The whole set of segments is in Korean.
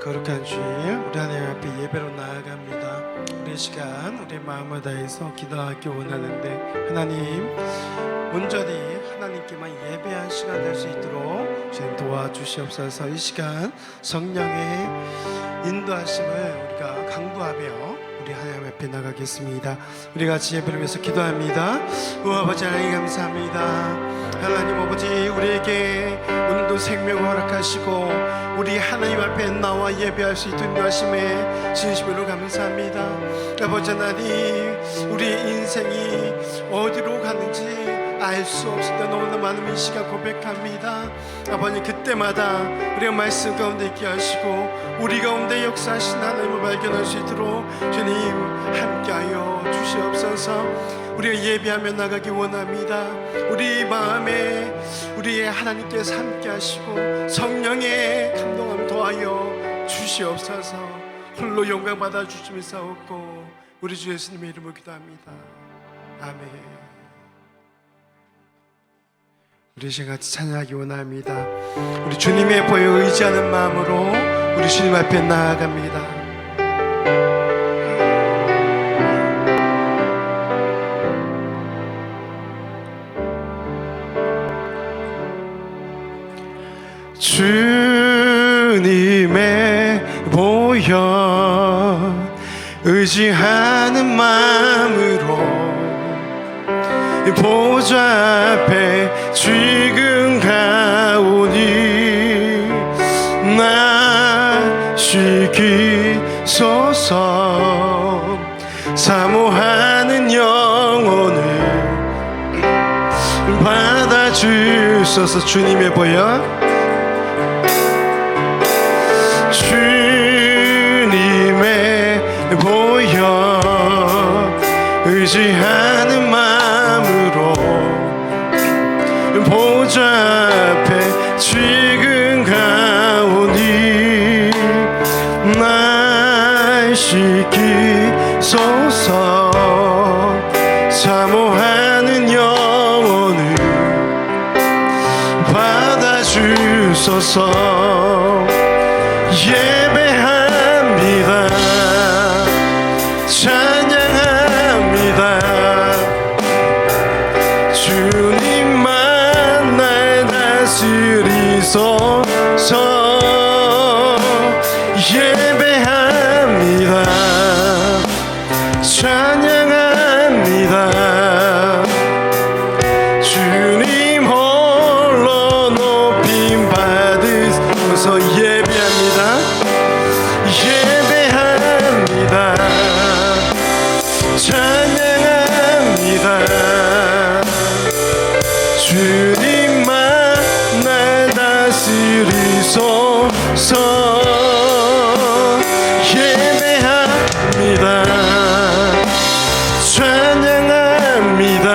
거룩한 주일 우리 하나님 앞에 예배로 나아갑니다. 우리 시간 우리 마음을 다해서 기도하기 원하는데, 하나님 온전히 하나님께만 예배한 시간 될 수 있도록 주님 도와주시옵소서. 이 시간 성령의 인도하심을 우리가 강구하며 우리 하나님 앞에 나가겠습니다. 우리 같이 예배를 위해서 기도합니다. 아버지 하나님 감사합니다. 하나님 아버지, 우리에게 오늘도 생명을 허락하시고 우리 하나님 앞에 나와 예배할 수 있도록 인도하심에 진심으로 감사합니다. 아버지 하나님, 우리 인생이 어디로 가는지 알 수 없을 때 너무나 많은 이 시간 고백합니다. 아버님, 그때마다 우리가 말씀 가운데 있게 하시고 우리 가운데 역사하신 하나님을 발견할 수 있도록 주님 함께하여 주시옵소서. 우리가 예배하며 나가기 원합니다. 우리 마음에 우리의 하나님께서 함께하시고 성령의 감동함 더하여 주시옵소서. 홀로 영광 받아 주시면서옵고 우리 주 예수님의 이름으로 기도합니다. 아멘. 우리 시간 같이 찬양하기 원합니다. 우리 주님의 보여 의지하는 마음으로 우리 주님 앞에 나아갑니다. 주님의 보여 의지하는 마음으로 보좌 앞에 지금 가오니 나시기소서. 사모하는 영혼을 받아주소서. 주님의 보여, 주님의 보여 의지하는 마음으로 보좌 앞에 지금 가오니 날 씻기소서. 사모하는 영혼을 받아주소서. 예배합니다. 찬양합니다. 주님만 날 다스리소서. 예배합니다. 찬양합니다. 주님 홀로 높임 받으소서. 예배합니다. 예배합니다. 찬양합니다. 주님만 날 다스리소서. 예배합니다. 찬양합니다.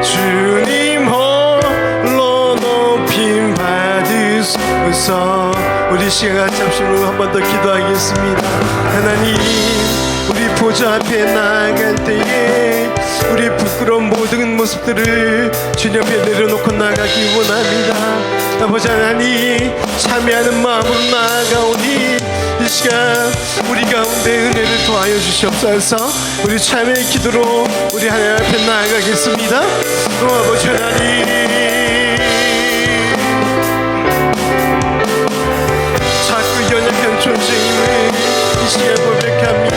주님 홀로 높임 받으소서. 우리 시간 잠시로 한 번 더 기도하겠습니다. 하나님, 우리 보좌 앞에 나아갈 때에 우리 부끄러운 모든 모습들을 주님 앞에 내려놓고 나가기 원합니다. 아버지 하나님, 참여하는 마음으로 나아가오니 이 시간 우리 가운데 은혜를 더하여 주시옵소서. 우리 참여의 기도로 우리 하나님 앞에 나아가겠습니다. 아버지 하나님, 자꾸 연약한 존재임을 이 시간 고백합니다.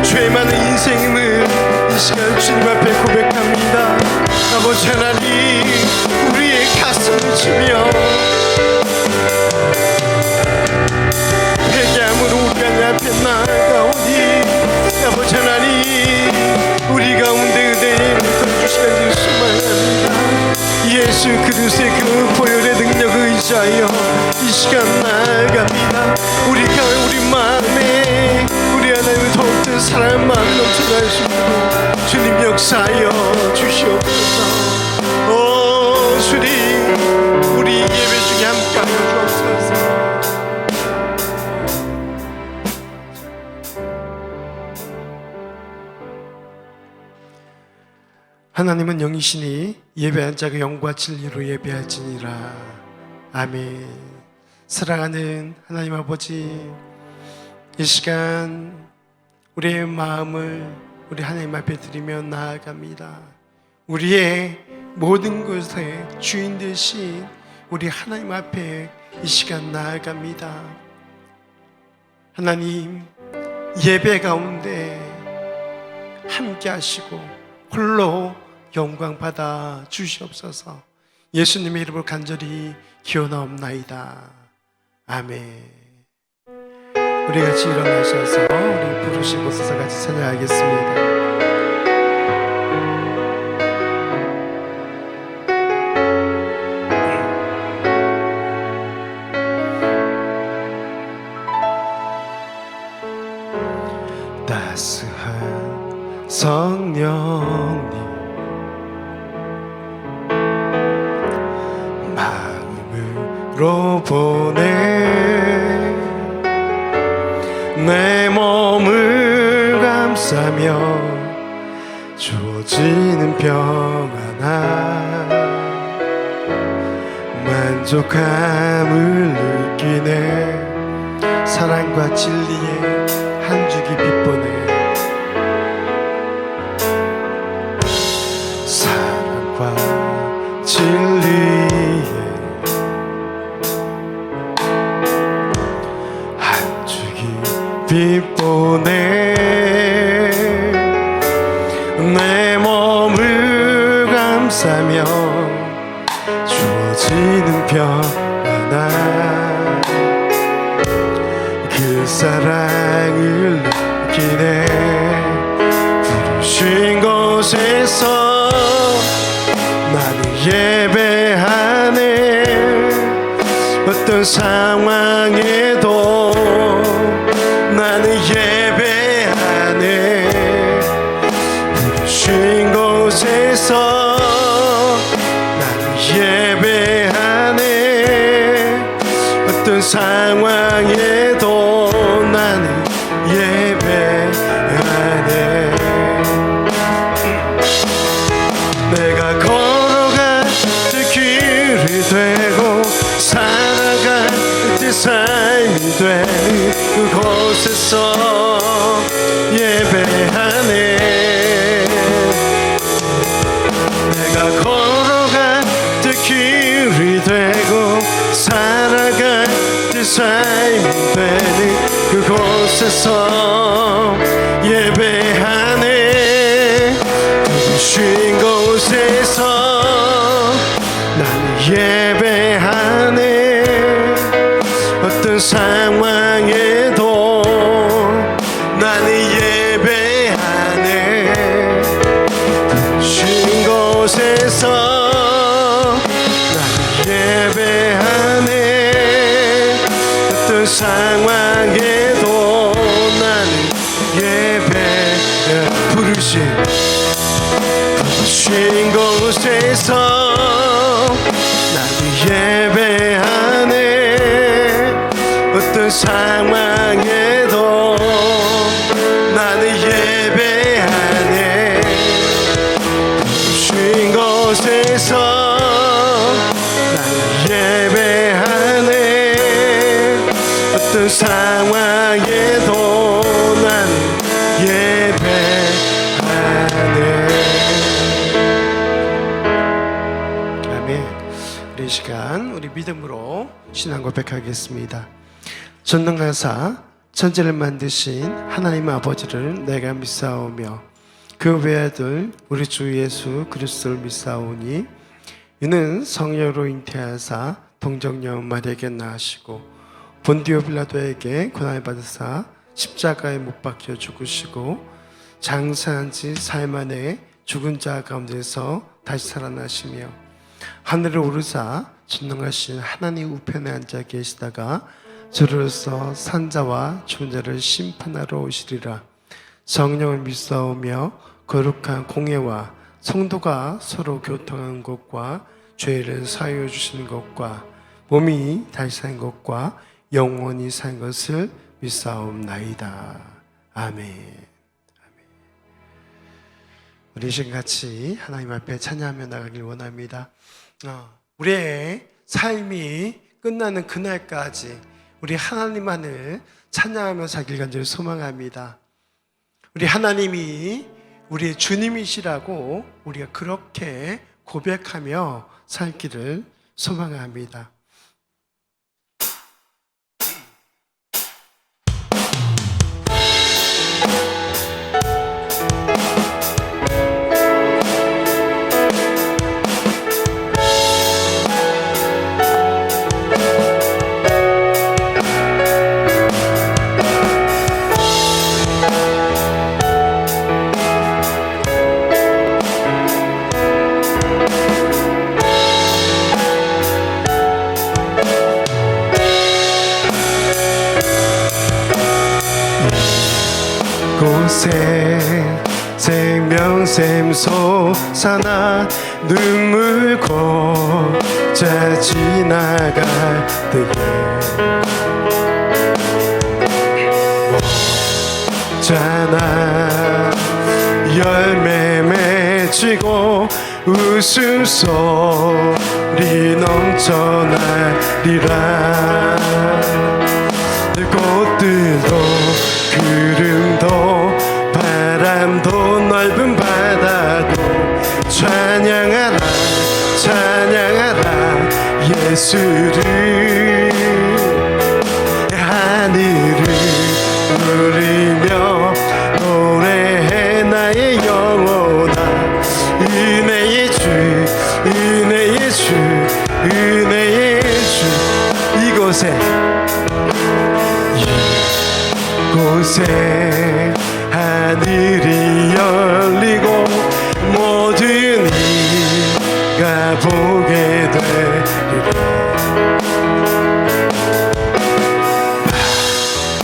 죄 많은 인생임을 이 시간 주님 앞에 고백합니다. 아버지 하나님, 우리의 가슴을 치며 회개함으로 우리 하나님 앞에 나아가오니 아버지 하나님, 우리 가운데 은혜를 주시는 주시옵소서. 예수 그리스도의 그 보혈의 능력을 의지하여 이 시간 나아갑니다. 우리 마음에 우리 하나님을 더욱더 사랑하는 마음이 넘쳐날 수 있도록 주님 역사하여 주시옵소서. 오 주님, 우리 예배 중에 함께하여 주옵소서. 하나님 하나님은 영이시니 예배한 자가 영과 진리로 예배할지니라. 아멘. 사랑하는 하나님 아버지, 이 시간 우리의 마음을 우리 하나님 앞에 드리며 나아갑니다. 우리의 모든 것의 주인 되신 우리 하나님 앞에 이 시간 나아갑니다. 하나님, 예배 가운데 함께 하시고 홀로 영광 받아 주시옵소서. 예수님의 이름으로 간절히 기원하옵나이다. 아멘. 우리 같이 일어나셔서 우리 부르신 곳에서 같이 찬양하겠습니다. 따스한 성령님 마음으로 보내 내 몸을 감싸며 주어지는 평안함 만족함을 느끼네 사랑과 진리의 한 줄기 빛보네 사랑과 진리의 한 줄기 빛보네 내 몸을 감싸며 주어지는 평안함 그 사랑을 느끼네 부르신 곳에서 나는 예배하네 어떤 상황에도 나는 예배하네 부르신 곳에서 나는 예배하네 어떤 상황에도 나는 예배하네 내가 걸어갈 때 길이 되고 살아갈 때 삶이 되는 그곳에서 예배하네 내가 걸어갈 때 길이 되고 살아갈 때 삶이 되는 그곳에서 예배하네 부르신 곳에서 나는 예배하네 어떤 상황에도 나는 예배하네 부르신 곳에서 나는 예배하네 어떤 상황에도 나는 예배하네 부르신 곳에서 나는 예배하네 어떤 상황에도 나는 예배하네 부르신 곳에서 나는 예배하네 어떤 상황에도 나는 예배하네 우리 이 시간 우리 믿음으로 신앙 고백하겠습니다. 전능하사 천지를 만드신 하나님 아버지를 내가 믿사오며 그 외아들 우리 주 예수 그리스도를 믿사오니 이는 성령으로 잉태하사 동정녀 마리아에게 낳으시고 본디오 빌라도에게 고난을 받으사 십자가에 못 박혀 죽으시고 장사한 지 사흘 만에 죽은 자 가운데서 다시 살아나시며 하늘을 오르사 전능하신 하나님 우편에 앉아 계시다가 저로서 산자와 죽은 자를 심판하러 오시리라. 성령을 믿사오며 거룩한 공예와 성도가 서로 교통하는 것과 죄를 사하여 주시는 것과 몸이 다시 산 것과 영원히 산 것을 믿사옵나이다. 아멘. 우리 시간 같이 하나님 앞에 찬양하며 나가길 원합니다. 우리의 삶이 끝나는 그날까지 우리 하나님만을 찬양하며 살길 간절히 소망합니다. 우리 하나님이 우리의 주님이시라고 우리가 그렇게 고백하며 살기를 소망합니다. 곳에 생명샘 솟아나 눈물 고자 지나갈 때에 잖아 열매 맺히고 웃음소리 넘쳐나리라. 꽃들도 구름도 바람도 넓은 바다도 찬양하라 찬양하라 예수를. 하늘을 누리며 노래해 나의 영혼아. 은혜의 주 은혜의 주 은혜의 주. 이곳에 하늘이 열리고 모든 이가 보게 되리라.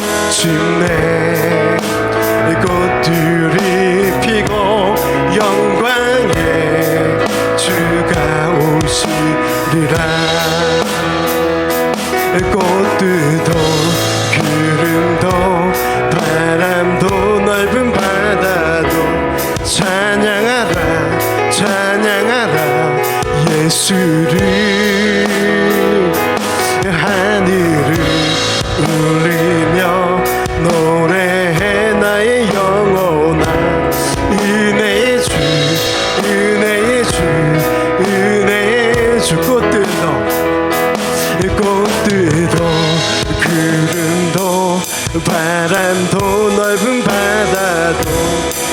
마침내 꽃들이 피고 영광의 주가 오시리라. 꽃들도 구름도 바람도 넓은 바다도 찬양하라 찬양하라 예수를. 하늘을 울리며 노래해 나의 영혼아. 은혜의 주 은혜의 주 은혜의 주. 꽃들도 구름도 바람도 넓은 바다도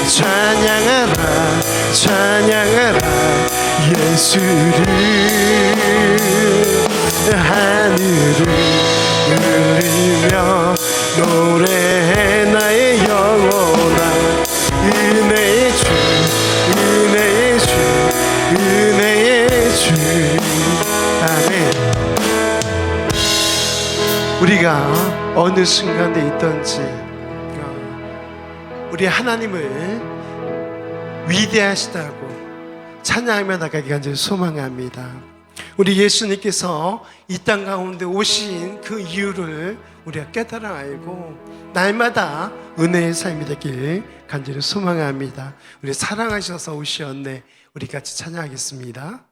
찬양하라 찬양하라 예수를. 하늘을 울리며 노래해 나의 영혼아. 은혜의 주 은혜의 주 은혜의 주. 아멘. 우리가 어느 순간에 있던지 우리 하나님을 위대하시다고 찬양하며 나가기 간절히 소망합니다. 우리 예수님께서 이 땅 가운데 오신 그 이유를 우리가 깨달아 알고 날마다 은혜의 삶이 되길 간절히 소망합니다. 우리 사랑하셔서 오시었네. 우리 같이 찬양하겠습니다.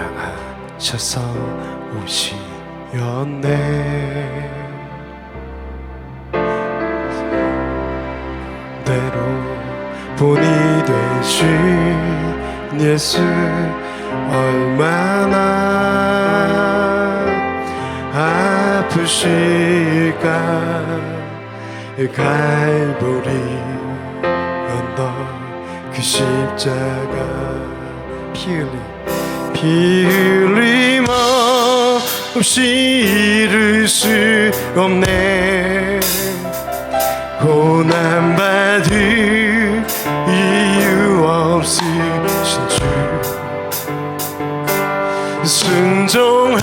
사랑하셔서 오시었네. 때로 본이 되신 예수 얼마나 아프실까. 갈보리 언덕 그 십자가 피 흘림 없이 이룰 수 없네. 고난받을 이유 없으신 주 순종하셨네.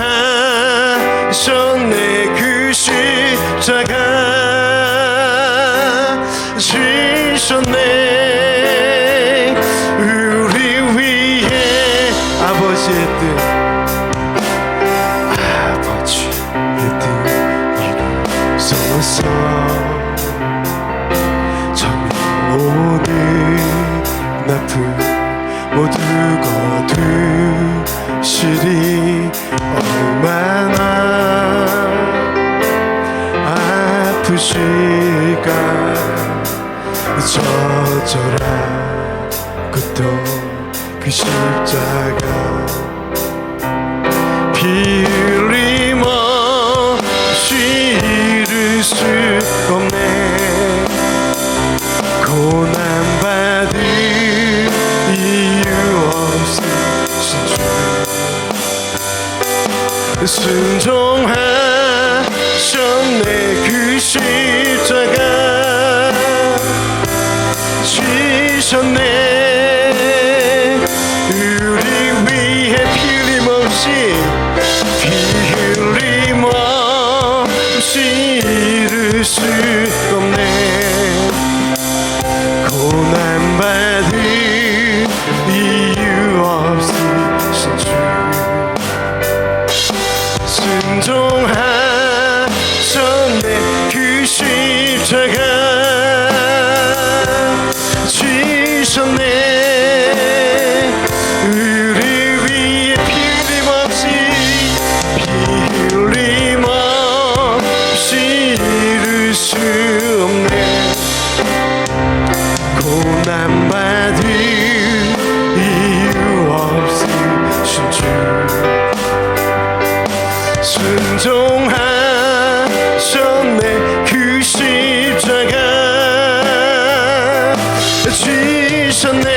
그 십자가 지셨네. 아버지의 뜻, 아버지의 뜻 이루소서. 처음 오는 아픔 모두 거두시리. 얼마나 아프실까. 저절하고 또 그 십자가 피 흘림없이 이룰 수 없네. 고난받을 이유 없으신 주 순종하셨네. 그 십자가 지셨네. 우리 위해 피 흘림없이 이룰 수 없네. 고난받을 이유 없으신 주 순종하셨네. 그 십자가 지셨네. 우리 위해 피 흘림없이 이룰 수 없네. 고난받을 이유 없으신 주 순종하셨네. 그 십자가 지셨네.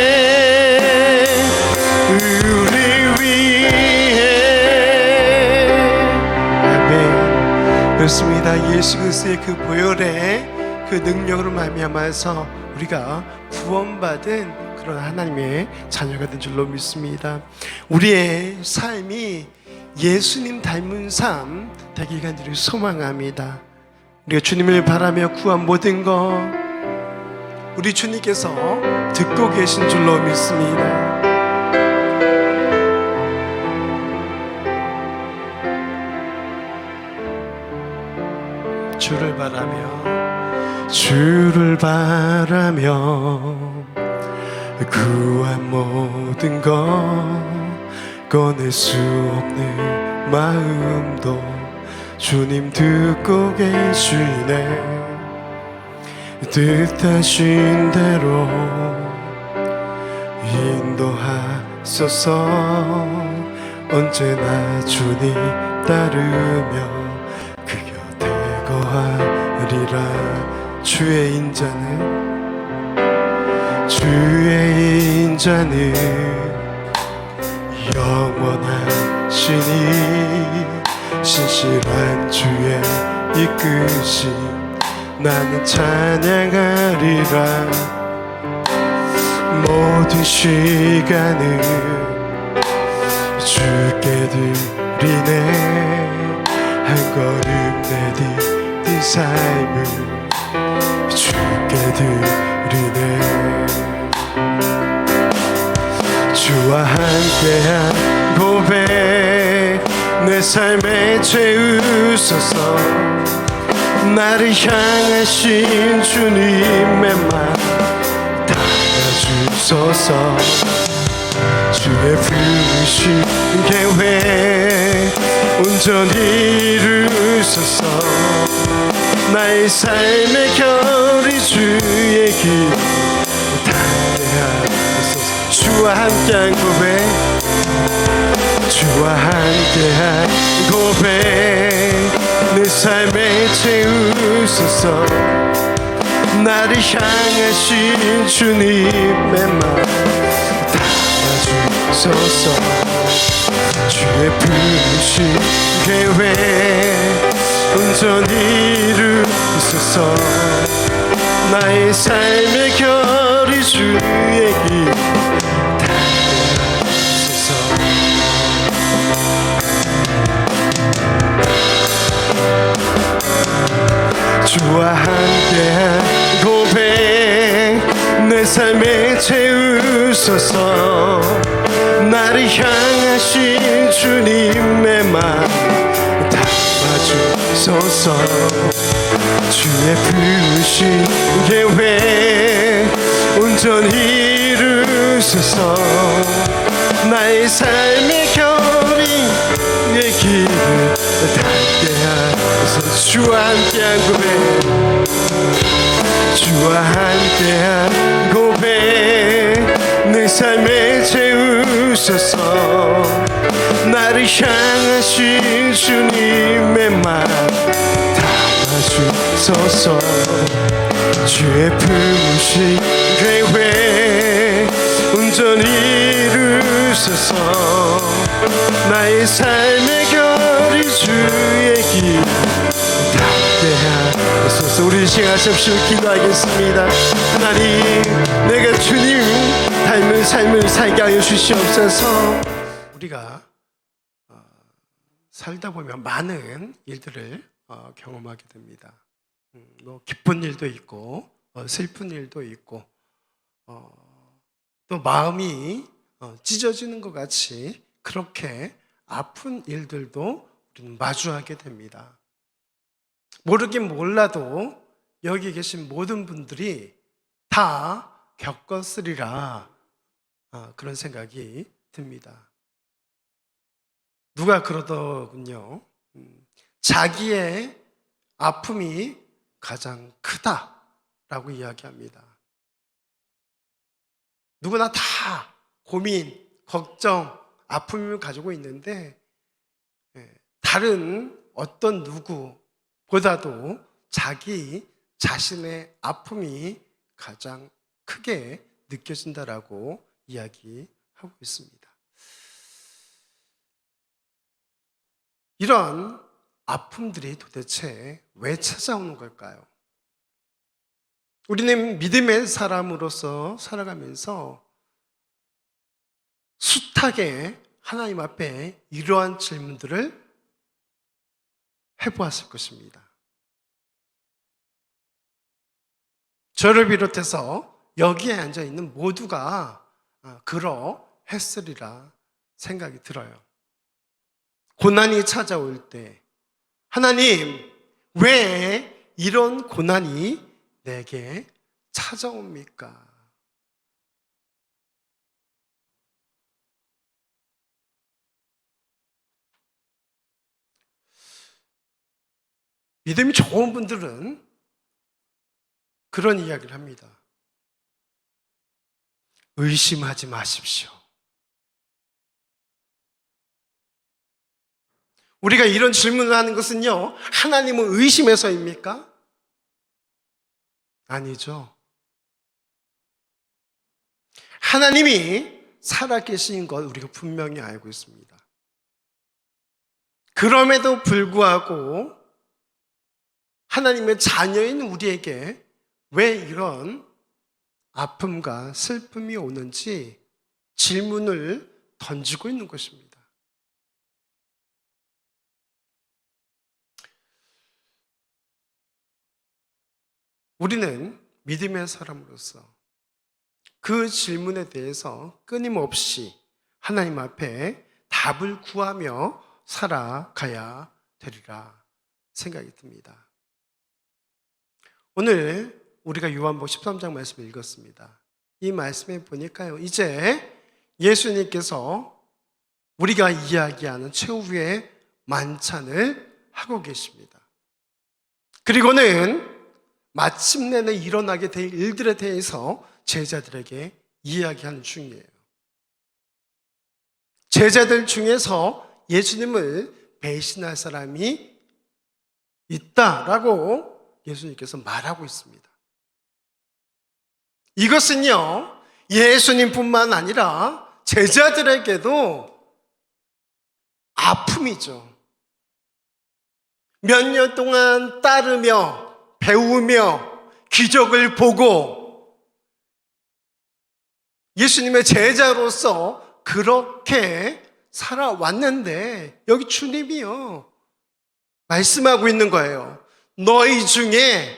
우리 위해. 아멘. 그렇습니다. 예수 그리스도의 그 보혈의 그 능력으로 말미암아서 우리가 구원받은 그런 하나님의 자녀가 된 줄로 믿습니다. 우리의 삶이 예수님 닮은 삶 되기를 간절히 소망합니다. 우리가 주님을 바라며 구한 모든 것 우리 주님께서 듣고 계신 줄로 믿습니다. 주를 바라며 구한 모든 것 꺼낼 수 없는 마음도 주님 듣고 계시네. 뜻하신 대로 인도하소서. 언제나 주님 따르며 그 곁에 거하리라. 주의 인자는 영원하시니 신실한 주의 이끄심 나는 찬양하리라. 모든 시간을 주께 드리네. 한 걸음 내딛은 삶을 주께 드리네. 주와 함께한 고백 내 삶에 채우소서. 나를 향하신 주님의 말 담아주소서. 주의 부르신 계획 온전히 이루소서. 나의 삶의 결이 주의 길 담대하소서. 주와 함께한 고백 주와 함께한 고백 내 삶에 채우소서. 나를 향하신 주님의 말 담아주소서. 주의 부르신 계획 온전히 이루소서. 나의 삶의 결이 주의 길 담아주소서. 주와 함께한 고백 내 삶에 채우소서. 나를 향하신 주님의 맘 담아주소서. 주의 부르신 계획 온전히 이루소서. 나의 삶의 결인 내 길을 닿게 하소서. 주와 함께한 고백, 주와 함께한 고백 내 삶에 채우소서. 나를 향하신 주님의 맘 담아주소서. 주의 품으신 계획 온전히 이루소서. 나의 삶의 결이 주의 길 닿게 하소서. 우리 시간 잠시 기도하겠습니다. 하나님, 내가 주님 닮은 삶을 살게 하여 주시옵소서. 우리가 살다 보면 많은 일들을 경험하게 됩니다. 뭐 기쁜 일도 있고 슬픈 일도 있고 또 마음이 찢어지는 것 같이 그렇게 아픈 일들도 우리는 마주하게 됩니다. 모르긴 몰라도 여기 계신 모든 분들이 다 겪었으리라 그런 생각이 듭니다. 누가 그러더군요. 자기의 아픔이 가장 크다라고 이야기합니다. 누구나 다 고민, 걱정, 아픔을 가지고 있는데 다른 어떤 누구보다도 자기 자신의 아픔이 가장 크게 느껴진다라고 이야기하고 있습니다. 이런 아픔들이 도대체 왜 찾아오는 걸까요? 우리는 믿음의 사람으로서 살아가면서 숱하게 하나님 앞에 이러한 질문들을 해보았을 것입니다. 저를 비롯해서 여기에 앉아있는 모두가 그러했으리라 생각이 들어요. 고난이 찾아올 때 하나님, 왜 이런 고난이 내게 찾아옵니까? 믿음이 좋은 분들은 그런 이야기를 합니다. 의심하지 마십시오. 우리가 이런 질문을 하는 것은요, 하나님은 의심해서입니까? 아니죠. 하나님이 살아계신 것 우리가 분명히 알고 있습니다. 그럼에도 불구하고 하나님의 자녀인 우리에게 왜 이런 아픔과 슬픔이 오는지 질문을 던지고 있는 것입니다. 우리는 믿음의 사람으로서 그 질문에 대해서 끊임없이 하나님 앞에 답을 구하며 살아가야 되리라 생각이 듭니다. 오늘 우리가 요한복음 13장 말씀을 읽었습니다. 이 말씀에 보니까요, 이제 예수님께서 우리가 이야기하는 최후의 만찬을 하고 계십니다. 그리고는 마침내는 일어나게 될 일들에 대해서 제자들에게 이야기하는 중이에요. 제자들 중에서 예수님을 배신할 사람이 있다라고 예수님께서 말하고 있습니다. 이것은요, 예수님뿐만 아니라 제자들에게도 아픔이죠. 몇 년 동안 따르며 배우며 기적을 보고 예수님의 제자로서 그렇게 살아왔는데 여기 주님이요 말씀하고 있는 거예요. 너희 중에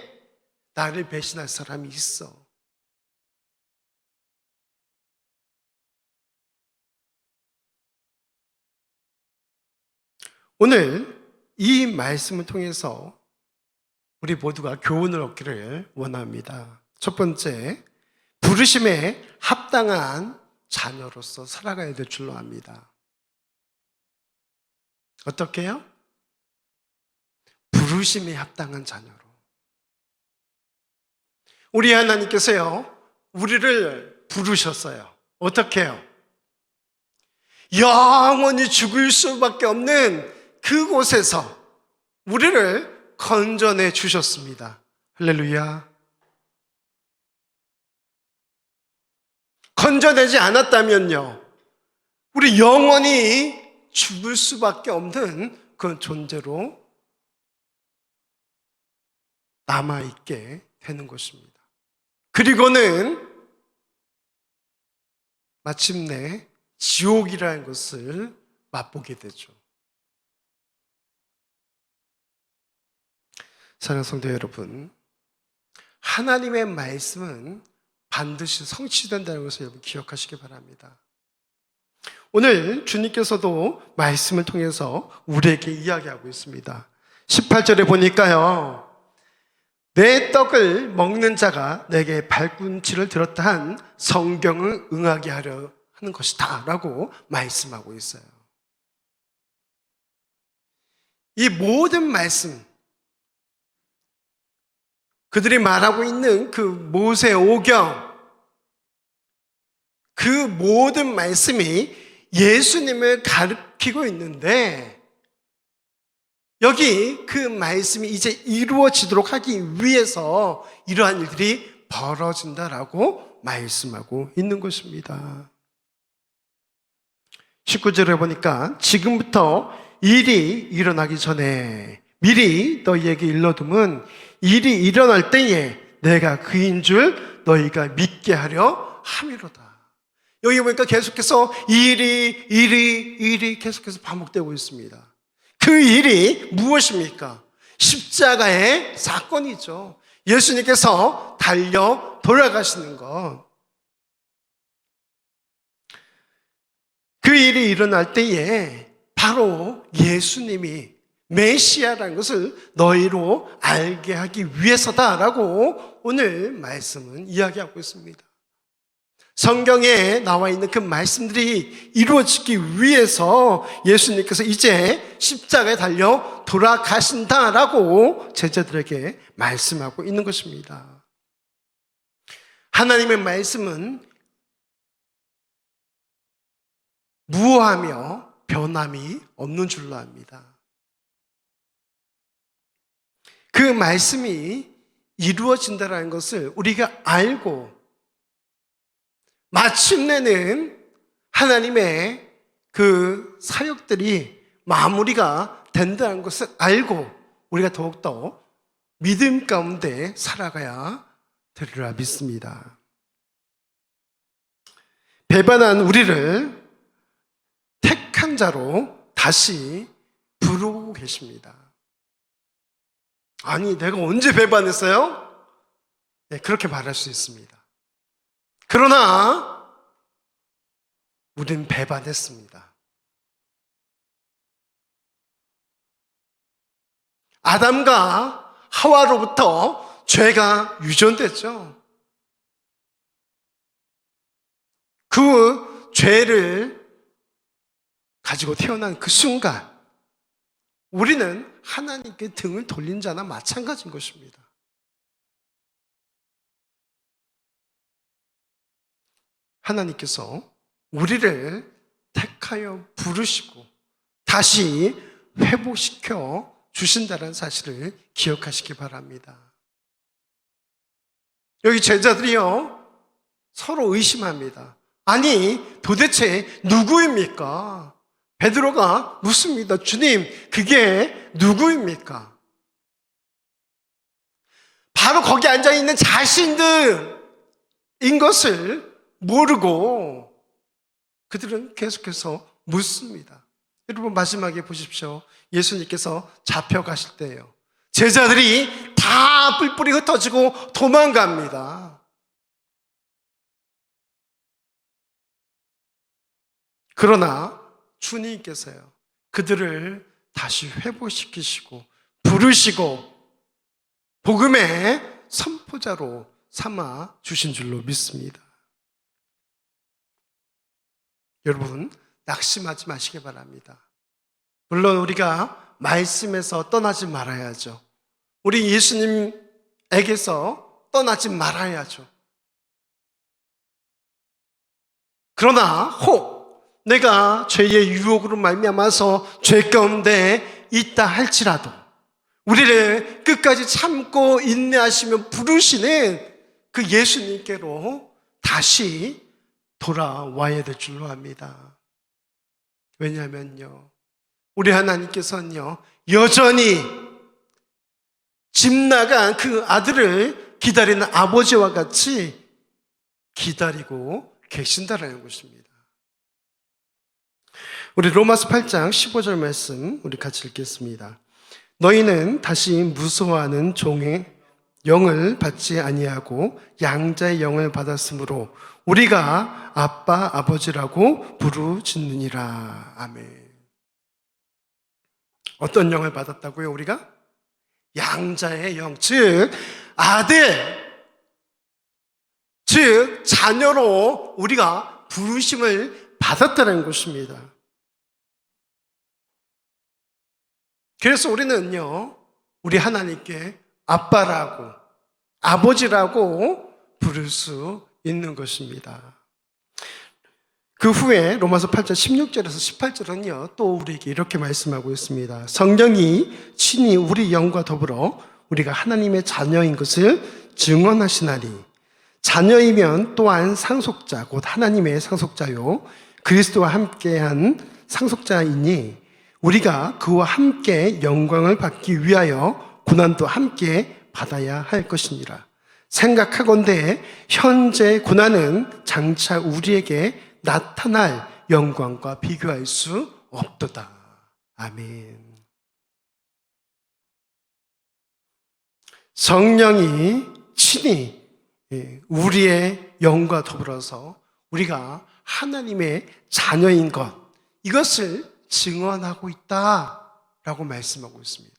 나를 배신할 사람이 있어. 오늘 이 말씀을 통해서 우리 모두가 교훈을 얻기를 원합니다. 첫 번째, 부르심에 합당한 자녀로서 살아가야 될 줄로 압니다. 어떻게 해요? 부르심에 합당한 자녀로. 우리 하나님께서요, 우리를 부르셨어요. 어떻게 해요? 영원히 죽을 수밖에 없는 그곳에서 우리를 건져내 주셨습니다. 할렐루야. 건져내지 않았다면요, 우리 영원히 죽을 수밖에 없는 그 존재로 남아있게 되는 것입니다. 그리고는 마침내 지옥이라는 것을 맛보게 되죠. 사랑하는 성도 여러분, 하나님의 말씀은 반드시 성취된다는 것을 여러분 기억하시기 바랍니다. 오늘 주님께서도 말씀을 통해서 우리에게 이야기하고 있습니다. 18절에 보니까요, 내 떡을 먹는 자가 내게 발꿈치를 들었다 한 성경을 응하게 하려 하는 것이다 라고 말씀하고 있어요. 이 모든 말씀, 그들이 말하고 있는 그 모세 오경, 그 모든 말씀이 예수님을 가리키고 있는데, 여기 그 말씀이 이제 이루어지도록 하기 위해서 이러한 일들이 벌어진다라고 말씀하고 있는 것입니다. 19절에 보니까 지금부터 일이 일어나기 전에 미리 너희에게 일러둠은 일이 일어날 때에 내가 그인 줄 너희가 믿게 하려 함이로다. 여기 보니까 계속해서 일이 계속해서 반복되고 있습니다. 그 일이 무엇입니까? 십자가의 사건이죠. 예수님께서 달려 돌아가시는 것. 그 일이 일어날 때에 바로 예수님이 메시아라는 것을 너희로 알게 하기 위해서다라고 오늘 말씀은 이야기하고 있습니다. 성경에 나와 있는 그 말씀들이 이루어지기 위해서 예수님께서 이제 십자가에 달려 돌아가신다라고 제자들에게 말씀하고 있는 것입니다. 하나님의 말씀은 무오하며 변함이 없는 줄로 압니다. 그 말씀이 이루어진다는 것을 우리가 알고 마침내는 하나님의 그 사역들이 마무리가 된다는 것을 알고 우리가 더욱더 믿음 가운데 살아가야 되리라 믿습니다. 배반한 우리를 택한 자로 다시 부르고 계십니다. 아니, 내가 언제 배반했어요? 네, 그렇게 말할 수 있습니다. 그러나 우린 배반했습니다. 아담과 하와로부터 죄가 유전됐죠. 그 죄를 가지고 태어난 그 순간 우리는 하나님께 등을 돌린 자나 마찬가지인 것입니다. 하나님께서 우리를 택하여 부르시고 다시 회복시켜 주신다는 사실을 기억하시기 바랍니다. 여기 제자들이요, 서로 의심합니다. 아니, 도대체 누구입니까? 베드로가 묻습니다. 주님, 그게 누구입니까? 바로 거기 앉아있는 자신들인 것을 모르고 그들은 계속해서 묻습니다. 여러분, 마지막에 보십시오. 예수님께서 잡혀가실 때예요. 제자들이 다 뿔뿔이 흩어지고 도망갑니다. 그러나 주님께서요, 그들을 다시 회복시키시고 부르시고 복음의 선포자로 삼아 주신 줄로 믿습니다. 여러분, 낙심하지 마시기 바랍니다. 물론 우리가 말씀에서 떠나지 말아야죠. 우리 예수님에게서 떠나지 말아야죠. 그러나 혹 내가 죄의 유혹으로 말미암아서 죄 가운데 있다 할지라도 우리를 끝까지 참고 인내하시며 부르시는 그 예수님께로 다시 돌아와야 될 줄로 압니다. 왜냐하면요, 우리 하나님께서는요 여전히 집 나간 그 아들을 기다리는 아버지와 같이 기다리고 계신다라는 것입니다. 우리 로마서 8장 15절 말씀 우리 같이 읽겠습니다. 너희는 다시 무서워하는 종의 영을 받지 아니하고 양자의 영을 받았으므로 우리가 아빠 아버지라고 부르짖느니라. 아멘. 어떤 영을 받았다고요? 우리가 양자의 영, 즉 아들, 즉 자녀로 우리가 부르심을 받았다는 것입니다. 그래서 우리는요 우리 하나님께 아빠라고 아버지라고 부를 수 있는 것입니다. 그 후에 로마서 8장 16절에서 18절은요 또 우리에게 이렇게 말씀하고 있습니다. 성령이 친히 우리 영과 더불어 우리가 하나님의 자녀인 것을 증언하시나니 자녀이면 또한 상속자 곧 하나님의 상속자요 그리스도와 함께한 상속자이니 우리가 그와 함께 영광을 받기 위하여 고난도 함께 받아야 할 것이니라. 생각하건대 현재 고난은 장차 우리에게 나타날 영광과 비교할 수 없도다. 아멘. 성령이 친히 우리의 영과 더불어서 우리가 하나님의 자녀인 것, 이것을 증언하고 있다라고 말씀하고 있습니다.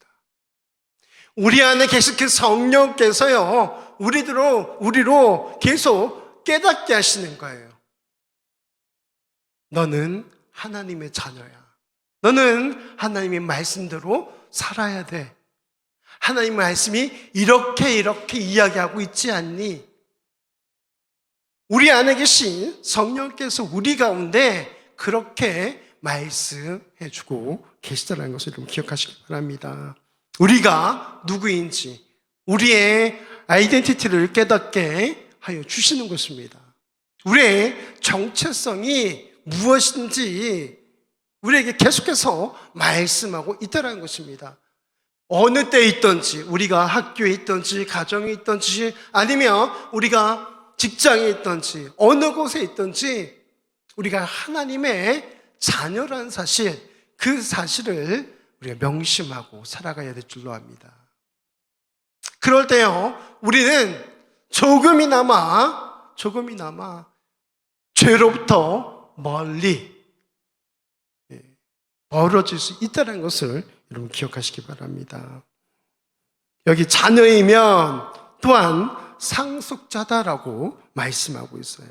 우리 안에 계신 그 성령께서요 우리로 계속 깨닫게 하시는 거예요. 너는 하나님의 자녀야. 너는 하나님의 말씀대로 살아야 돼. 하나님의 말씀이 이렇게 이야기하고 있지 않니? 우리 안에 계신 성령께서 우리 가운데 그렇게 말씀해주고 계시다는 것을 좀 기억하시기 바랍니다. 우리가 누구인지 우리의 아이덴티티를 깨닫게 하여 주시는 것입니다. 우리의 정체성이 무엇인지 우리에게 계속해서 말씀하고 있다는 것입니다. 어느 때에 있든지, 우리가 학교에 있든지 가정에 있든지 아니면 우리가 직장에 있든지 어느 곳에 있든지 우리가 하나님의 자녀라는 사실, 그 사실을 우리가 명심하고 살아가야 될 줄로 압니다. 그럴 때요 우리는 조금이나마 죄로부터 멀리 멀어질 수 있다는 것을 여러분 기억하시기 바랍니다. 여기 자녀이면 또한 상속자다라고 말씀하고 있어요.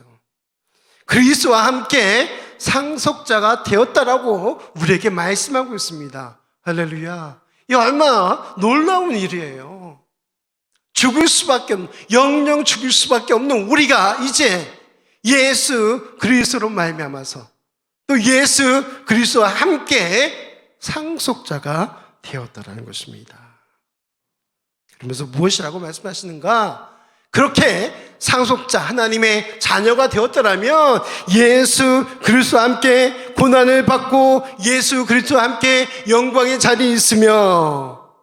그리스도와 함께 상속자가 되었다라고 우리에게 말씀하고 있습니다. 할렐루야. 이 얼마나 놀라운 일이에요. 죽을 수밖에 없는, 영영 죽을 수밖에 없는 우리가 이제 예수 그리스도로 말미암아서 또 예수 그리스도와 함께 상속자가 되었다라는 것입니다. 그러면서 무엇이라고 말씀하시는가? 그렇게 상속자, 하나님의 자녀가 되었더라면 예수 그리스도와 함께 고난을 받고 예수 그리스도와 함께 영광의 자리에 있으며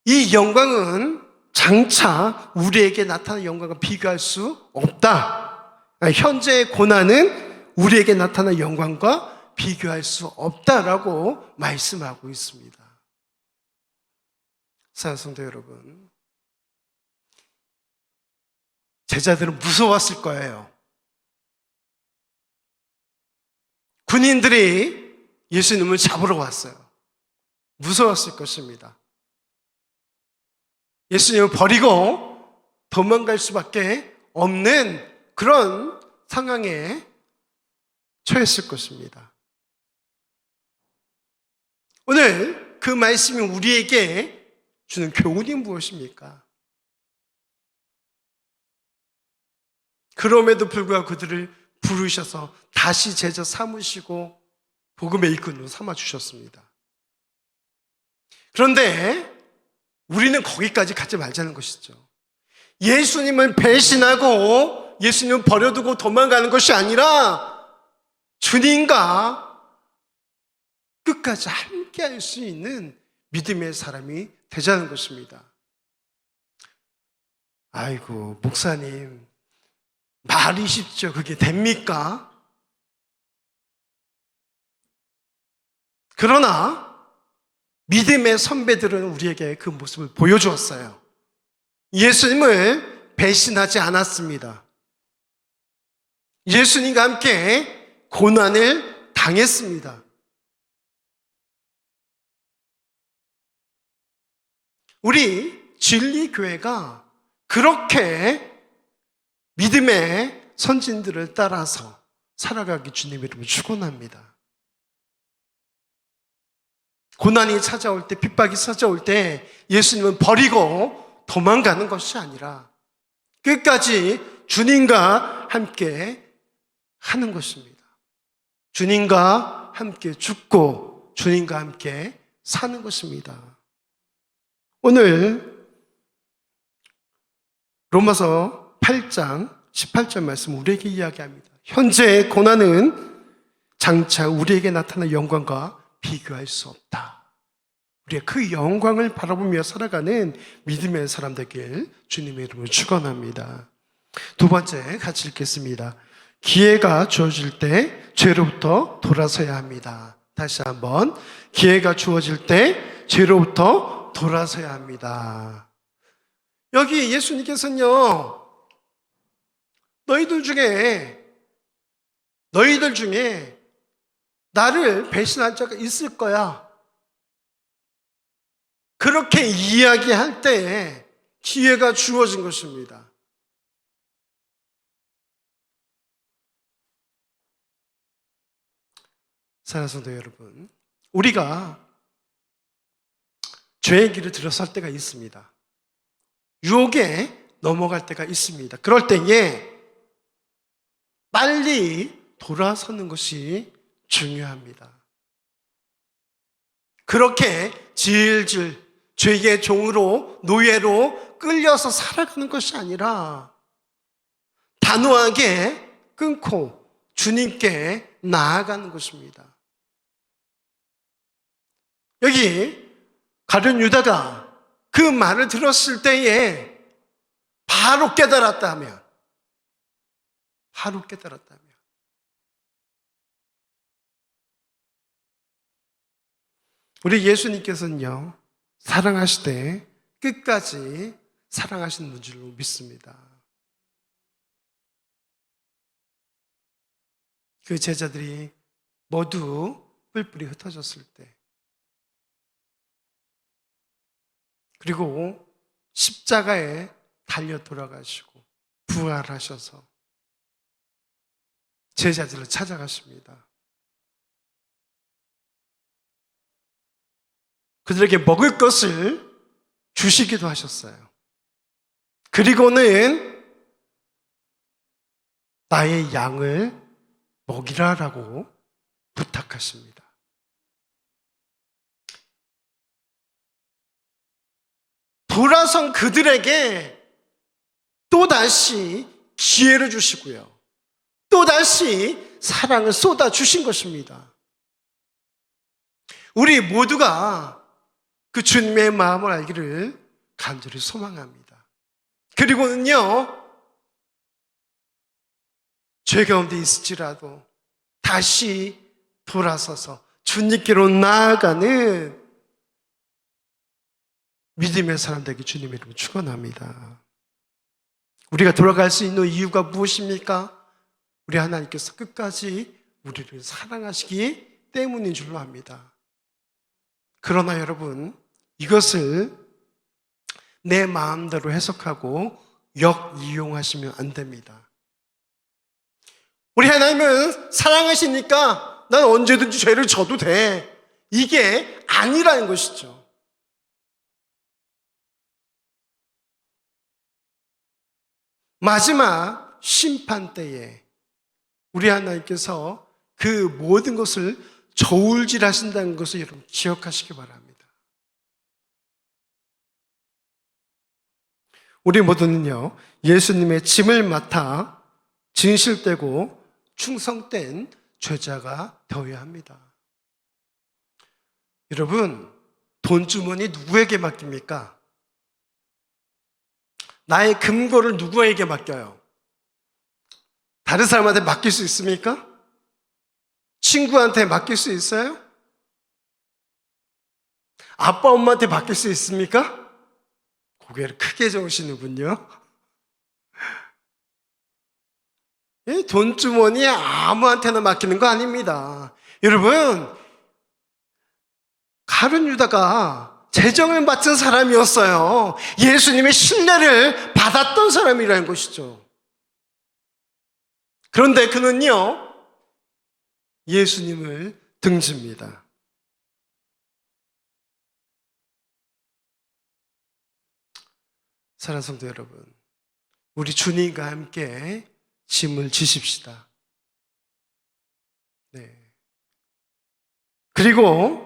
이 영광은 장차 우리에게 나타나는 영광과 비교할 수 없다. 현재의 고난은 우리에게 나타나는 영광과 비교할 수 없다라고 말씀하고 있습니다. 사랑하는 성도 여러분, 제자들은 무서웠을 거예요. 군인들이 예수님을 잡으러 왔어요. 무서웠을 것입니다. 예수님을 버리고 도망갈 수밖에 없는 그런 상황에 처했을 것입니다. 오늘 그 말씀이 우리에게 주는 교훈이 무엇입니까? 그럼에도 불구하고 그들을 부르셔서 다시 제자 삼으시고 복음의 이끈으로 삼아주셨습니다. 그런데 우리는 거기까지 가지 말자는 것이죠. 예수님을 배신하고 예수님을 버려두고 도망가는 것이 아니라 주님과 끝까지 함께 할 수 있는 믿음의 사람이 되자는 것입니다. 아이고, 목사님, 말이 쉽죠. 그게 됩니까? 그러나 믿음의 선배들은 우리에게 그 모습을 보여주었어요. 예수님을 배신하지 않았습니다. 예수님과 함께 고난을 당했습니다. 우리 진리교회가 그렇게 믿음의 선진들을 따라서 살아가기 주님 이름으로 축원합니다. 고난이 찾아올 때, 핍박이 찾아올 때 예수님은 버리고 도망가는 것이 아니라 끝까지 주님과 함께 하는 것입니다. 주님과 함께 죽고 주님과 함께 사는 것입니다. 오늘 로마서 8장 18절 말씀 우리에게 이야기합니다. 현재의 고난은 장차 우리에게 나타난 영광과 비교할 수 없다. 우리가 그 영광을 바라보며 살아가는 믿음의 사람 되길 주님의 이름으로 축원합니다. 두 번째 같이 읽겠습니다. 기회가 주어질 때 죄로부터 돌아서야 합니다. 다시 한번, 기회가 주어질 때 죄로부터 돌아서야 합니다. 여기 예수님께서는요, 너희들 중에 나를 배신한 자가 있을 거야. 그렇게 이야기할 때 기회가 주어진 것입니다. 사랑하는 성도 여러분, 우리가 죄의 길을 들어설 때가 있습니다. 유혹에 넘어갈 때가 있습니다. 그럴 때에 빨리 돌아서는 것이 중요합니다. 그렇게 질질 죄의 종으로, 노예로 끌려서 살아가는 것이 아니라 단호하게 끊고 주님께 나아가는 것입니다. 여기 가룟 유다가 그 말을 들었을 때에 바로 깨달았다면, 우리 예수님께서는요, 사랑하실 때 끝까지 사랑하시는 줄로 믿습니다. 그 제자들이 모두 뿔뿔이 흩어졌을 때, 그리고 십자가에 달려 돌아가시고 부활하셔서 제자들을 찾아가십니다. 그들에게 먹을 것을 주시기도 하셨어요. 그리고는 나의 양을 먹이라라고 부탁하십니다. 돌아선 그들에게 또다시 기회를 주시고요, 또다시 사랑을 쏟아주신 것입니다. 우리 모두가 그 주님의 마음을 알기를 간절히 소망합니다. 그리고는요, 죄 가운데 있을지라도 다시 돌아서서 주님께로 나아가는 믿음의 사람 되기 주님의 이름으로 축원합니다. 우리가 돌아갈 수 있는 이유가 무엇입니까? 우리 하나님께서 끝까지 우리를 사랑하시기 때문인 줄로 압니다. 그러나 여러분, 이것을 내 마음대로 해석하고 역이용하시면 안 됩니다. 우리 하나님은 사랑하시니까 난 언제든지 죄를 져도 돼. 이게 아니라는 것이죠. 마지막 심판 때에 우리 하나님께서 그 모든 것을 저울질하신다는 것을 여러분 기억하시기 바랍니다. 우리 모두는요, 예수님의 짐을 맡아 진실되고 충성된 죄자가 되어야 합니다. 여러분, 돈주머니 누구에게 맡깁니까? 나의 금고를 누구에게 맡겨요? 다른 사람한테 맡길 수 있습니까? 친구한테 맡길 수 있어요? 아빠, 엄마한테 맡길 수 있습니까? 고개를 크게 저으시는군요. 돈주머니에 아무한테나 맡기는 거 아닙니다. 여러분, 가룟 유다가 재정을 맡은 사람이었어요. 예수님의 신뢰를 받았던 사람이라는 것이죠. 그런데 그는요, 예수님을 등집니다. 사랑하는 성도 여러분, 우리 주님과 함께 짐을 지십시다. 네. 그리고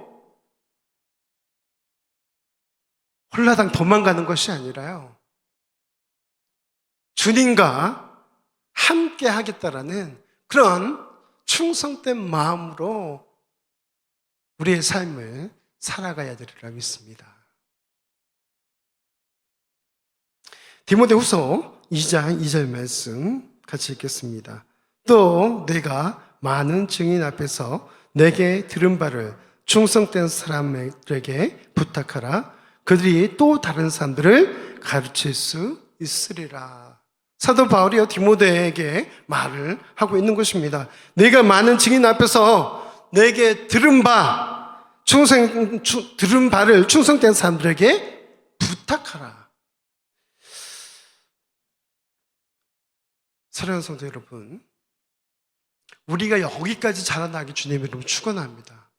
홀라당 도망가는 것이 아니라요, 주님과 함께 하겠다라는 그런 충성된 마음으로 우리의 삶을 살아가야 되리라 믿습니다. 디모데후서 2장 2절 말씀 같이 읽겠습니다. 또 내가 많은 증인 앞에서 내게 들은 바를 충성된 사람에게 부탁하라. 그들이 또 다른 사람들을 가르칠 수 있으리라. 사도 바울이요, 디모데에게 말을 하고 있는 것입니다. 내가 많은 증인 앞에서 내게 들은 바를 충성된 사람들에게 부탁하라. 사랑하는 성도 여러분, 우리가 여기까지 자라나기 주님 이름으로 축원합니다.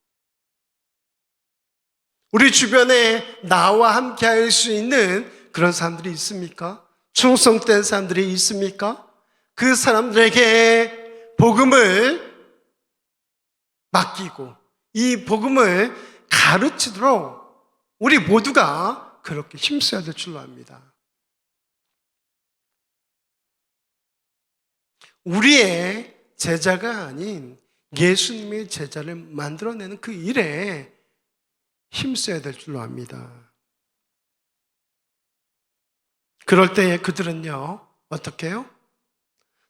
우리 주변에 나와 함께 할 수 있는 그런 사람들이 있습니까? 충성된 사람들이 있습니까? 그 사람들에게 복음을 맡기고 이 복음을 가르치도록 우리 모두가 그렇게 힘써야 될 줄로 압니다. 우리의 제자가 아닌 예수님의 제자를 만들어내는 그 일에 힘써야 될 줄로 압니다. 그럴 때에 그들은요, 어떻게 해요?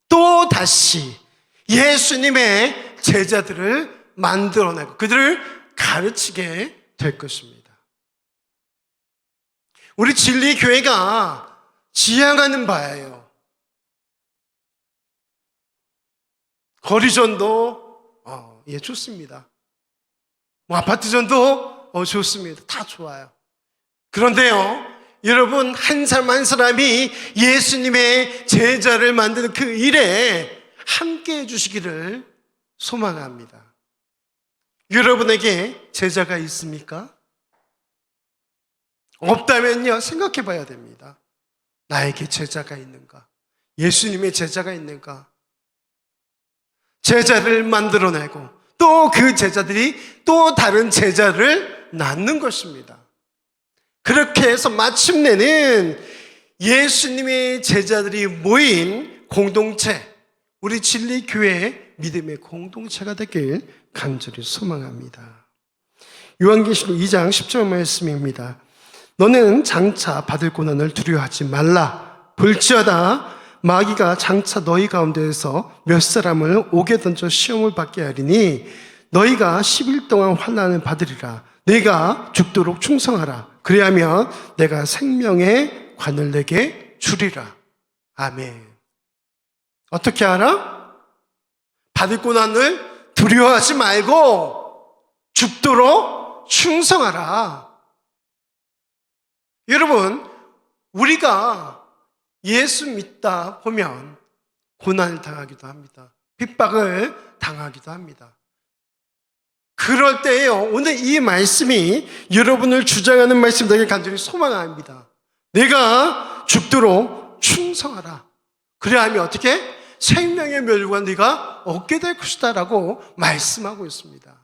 또 다시 예수님의 제자들을 만들어내고 그들을 가르치게 될 것입니다. 우리 진리교회가 지향하는 바예요. 거리전도 예, 좋습니다. 아파트전도 좋습니다. 다 좋아요. 그런데요, 여러분, 한 사람 한 사람이 예수님의 제자를 만드는 그 일에 함께 해주시기를 소망합니다. 여러분에게 제자가 있습니까? 없다면요, 생각해 봐야 됩니다. 나에게 제자가 있는가? 예수님의 제자가 있는가? 제자를 만들어내고 또 그 제자들이 또 다른 제자를 낳는 것입니다. 그렇게 해서 마침내는 예수님의 제자들이 모인 공동체, 우리 진리교회의 믿음의 공동체가 되길 간절히 소망합니다. 요한계시록 2장 10절 말씀입니다. 너는 장차 받을 고난을 두려워하지 말라. 볼지어다 마귀가 장차 너희 가운데에서 몇 사람을 옥에 던져 시험을 받게 하리니 너희가 10일 동안 환난을 받으리라. 너희가 죽도록 충성하라. 그리하면 내가 생명의 관을 내게 주리라. 아멘. 어떻게 알아? 받을 고난을 두려워하지 말고 죽도록 충성하라. 여러분, 우리가 예수 믿다 보면 고난을 당하기도 합니다. 핍박을 당하기도 합니다. 그럴 때에요, 오늘 이 말씀이 여러분을 주장하는 말씀 되게 간절히 소망합니다. 내가 죽도록 충성하라. 그래야 하면 어떻게? 생명의 멸류관 네가 얻게 될 것이다 라고 말씀하고 있습니다.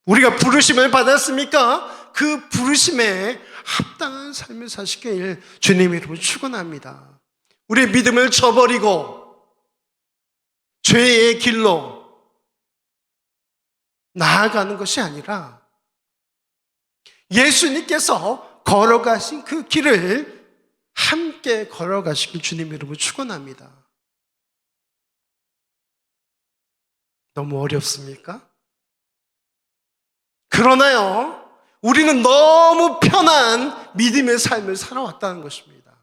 우리가 부르심을 받았습니까? 그 부르심에 합당한 삶을 사시길 주님 이름으로 축원합니다. 우리의 믿음을 저버리고 죄의 길로 나아가는 것이 아니라 예수님께서 걸어가신 그 길을 함께 걸어가시길 주님 이름으로 축원합니다. 너무 어렵습니까? 그러나요, 우리는 너무 편한 믿음의 삶을 살아왔다는 것입니다.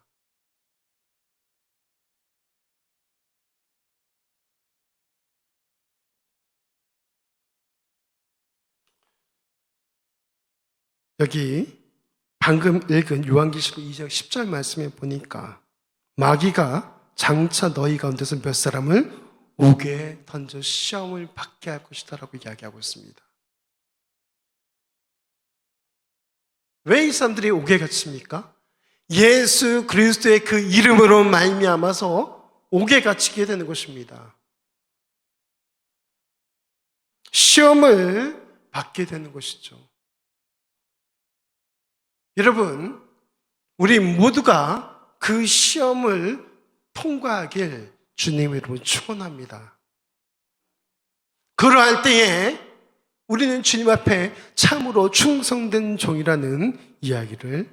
여기 방금 읽은 요한계시록 2장 10절 말씀에 보니까 마귀가 장차 너희 가운데서 몇 사람을 옥에 던져 시험을 받게 할 것이다 라고 이야기하고 있습니다. 왜 이 사람들이 옥에 갇힙니까? 예수 그리스도의 그 이름으로 말미암아서 옥에 갇히게 되는 것입니다. 시험을 받게 되는 것이죠. 여러분, 우리 모두가 그 시험을 통과하길 주님의 이름으로 축원합니다. 그러할 때에 우리는 주님 앞에 참으로 충성된 종이라는 이야기를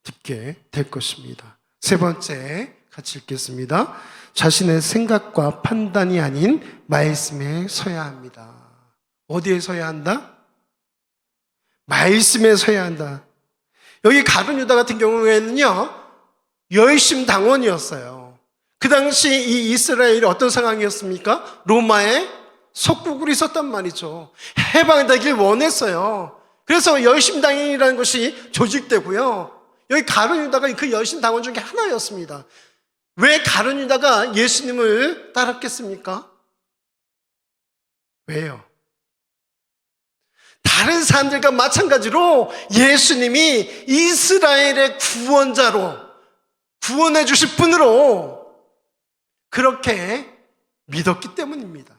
듣게 될 것입니다. 세 번째, 같이 읽겠습니다. 자신의 생각과 판단이 아닌 말씀에 서야 합니다. 어디에 서야 한다? 말씀에 서야 한다. 여기 가룟 유다 같은 경우에는요, 열심당원이었어요. 그 당시 이 이스라엘이 어떤 상황이었습니까? 로마의 속국으로 있었단 말이죠. 해방되길 원했어요. 그래서 열심당원이라는 것이 조직되고요. 여기 가룟 유다가 그 열심당원 중에 하나였습니다. 왜 가룟 유다가 예수님을 따랐겠습니까? 왜요? 다른 사람들과 마찬가지로 예수님이 이스라엘의 구원자로, 구원해 주실 분으로 그렇게 믿었기 때문입니다.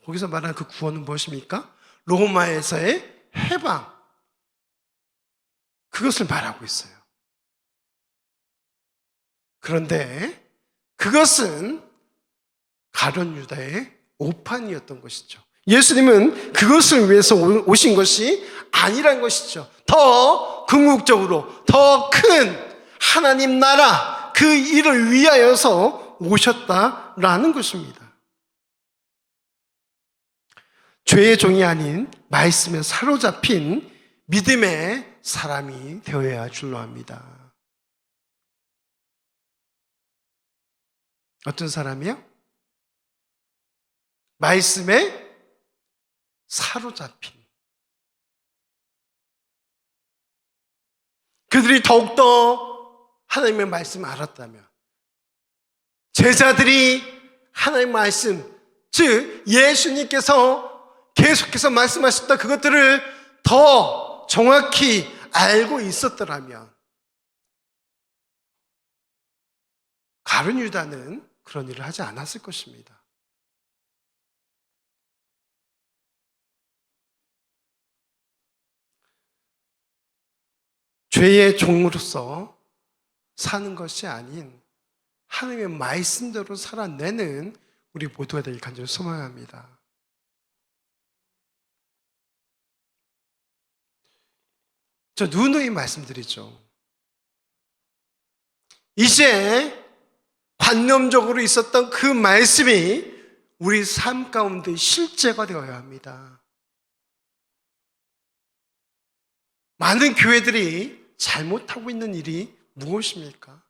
거기서 말하는 그 구원은 무엇입니까? 로마에서의 해방, 그것을 말하고 있어요. 그런데 그것은 가룟 유다의 오판이었던 것이죠. 예수님은 그것을 위해서 오신 것이 아니란 것이죠. 더 궁극적으로 더 큰 하나님 나라, 그 일을 위하여서 오셨다라는 것입니다. 죄의 종이 아닌 말씀에 사로잡힌 믿음의 사람이 되어야 할 줄로 압니다. 어떤 사람이요? 말씀에 사로잡힌. 그들이 더욱더 하나님의 말씀을 알았다면, 제자들이 하나님의 말씀, 즉 예수님께서 계속해서 말씀하셨던 그것들을 더 정확히 알고 있었더라면 가룟 유다는 그런 일을 하지 않았을 것입니다. 죄의 종으로서 사는 것이 아닌 하나님의 말씀대로 살아내는 우리 모두가 되길 간절히 소망합니다. 저 누누이 말씀드리죠. 이제 관념적으로 있었던 그 말씀이 우리 삶 가운데 실제가 되어야 합니다. 많은 교회들이 잘못하고 있는 일이 무엇입니까?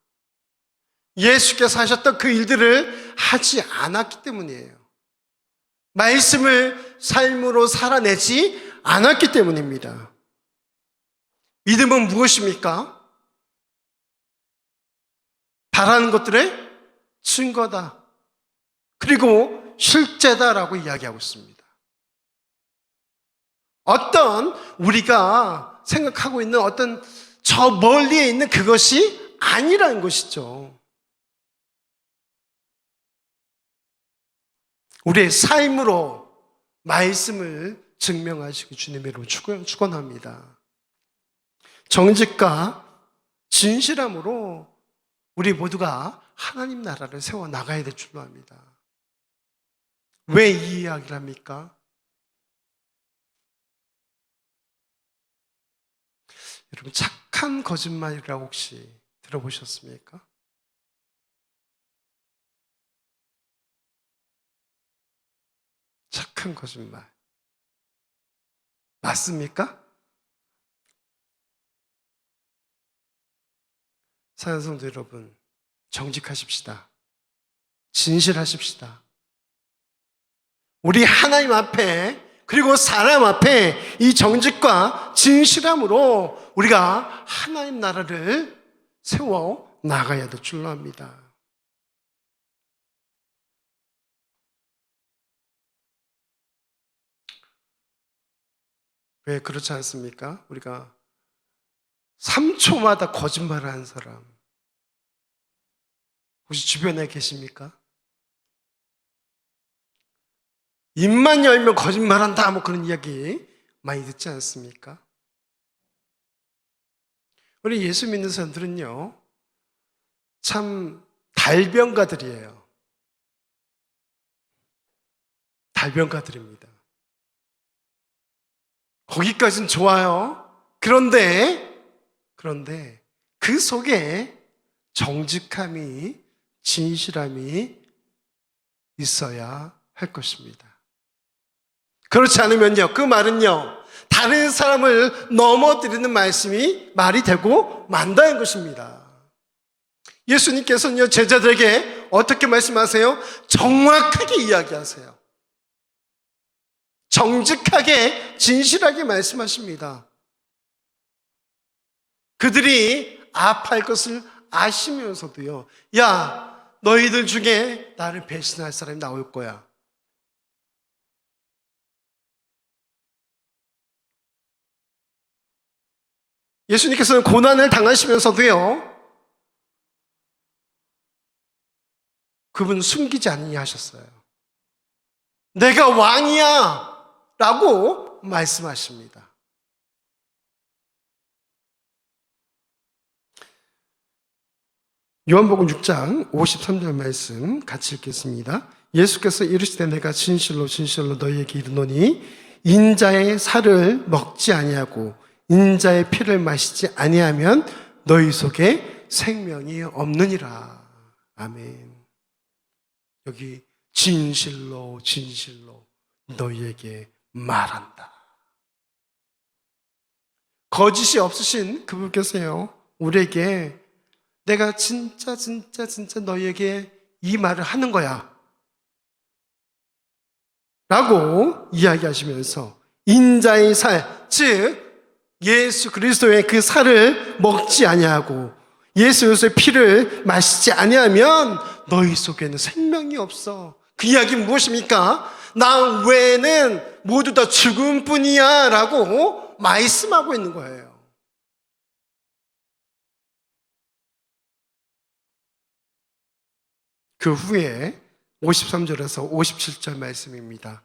예수께서 하셨던 그 일들을 하지 않았기 때문이에요. 말씀을 삶으로 살아내지 않았기 때문입니다. 믿음은 무엇입니까? 바라는 것들의 증거다. 그리고 실제다라고 이야기하고 있습니다. 어떤 우리가 생각하고 있는 어떤 저 멀리에 있는 그것이 아니라는 것이죠. 우리의 삶으로 말씀을 증명하시고 주님의 이름으로 축원합니다. 정직과 진실함으로 우리 모두가 하나님 나라를 세워 나가야 될 줄로 압니다. 왜 이 이야기를 합니까? 여러분, 착한 거짓말이라고 혹시 들어보셨습니까? 착한 거짓말 맞습니까? 사랑하는 성도 여러분, 정직하십시다. 진실하십시다. 우리 하나님 앞에 그리고 사람 앞에 이 정직과 진실함으로 우리가 하나님 나라를 세워 나가야 될 줄로 압니다. 왜 그렇지 않습니까? 우리가 3초마다 거짓말을 하는 사람 혹시 주변에 계십니까? 입만 열면 거짓말한다 뭐 그런 이야기 많이 듣지 않습니까? 우리 예수 믿는 사람들은요 참 달변가들이에요. 달변가들입니다. 거기까지는 좋아요. 그런데 그 속에 정직함이, 진실함이 있어야 할 것입니다. 그렇지 않으면요, 그 말은요, 다른 사람을 넘어뜨리는 말이 되고 만다는 것입니다. 예수님께서는요, 제자들에게 어떻게 말씀하세요? 정확하게 이야기하세요. 정직하게, 진실하게 말씀하십니다. 그들이 아파할 것을 아시면서도요, 야, 너희들 중에 나를 배신할 사람이 나올 거야. 예수님께서는 고난을 당하시면서도요, 그분은 숨기지 않으냐 하셨어요. 내가 왕이야 라고 말씀하십니다. 요한복음 6장 53절 말씀 같이 읽겠습니다. 예수께서 이르시되 내가 진실로 진실로 너희에게 이르노니 인자의 살을 먹지 아니하고 인자의 피를 마시지 아니하면 너희 속에 생명이 없느니라. 아멘. 여기 진실로 진실로 너희에게 말한다. 거짓이 없으신 그분께서요, 우리에게 내가 진짜 너희에게 이 말을 하는 거야 라고 이야기하시면서 인자의 살, 즉 예수 그리스도의 그 살을 먹지 아니하고 예수 그리스도의 피를 마시지 아니하면 너희 속에는 생명이 없어. 그 이야기는 무엇입니까? 나 외에는 모두 다 죽음뿐이야 라고 말씀하고 있는 거예요. 그 후에 53절에서 57절 말씀입니다.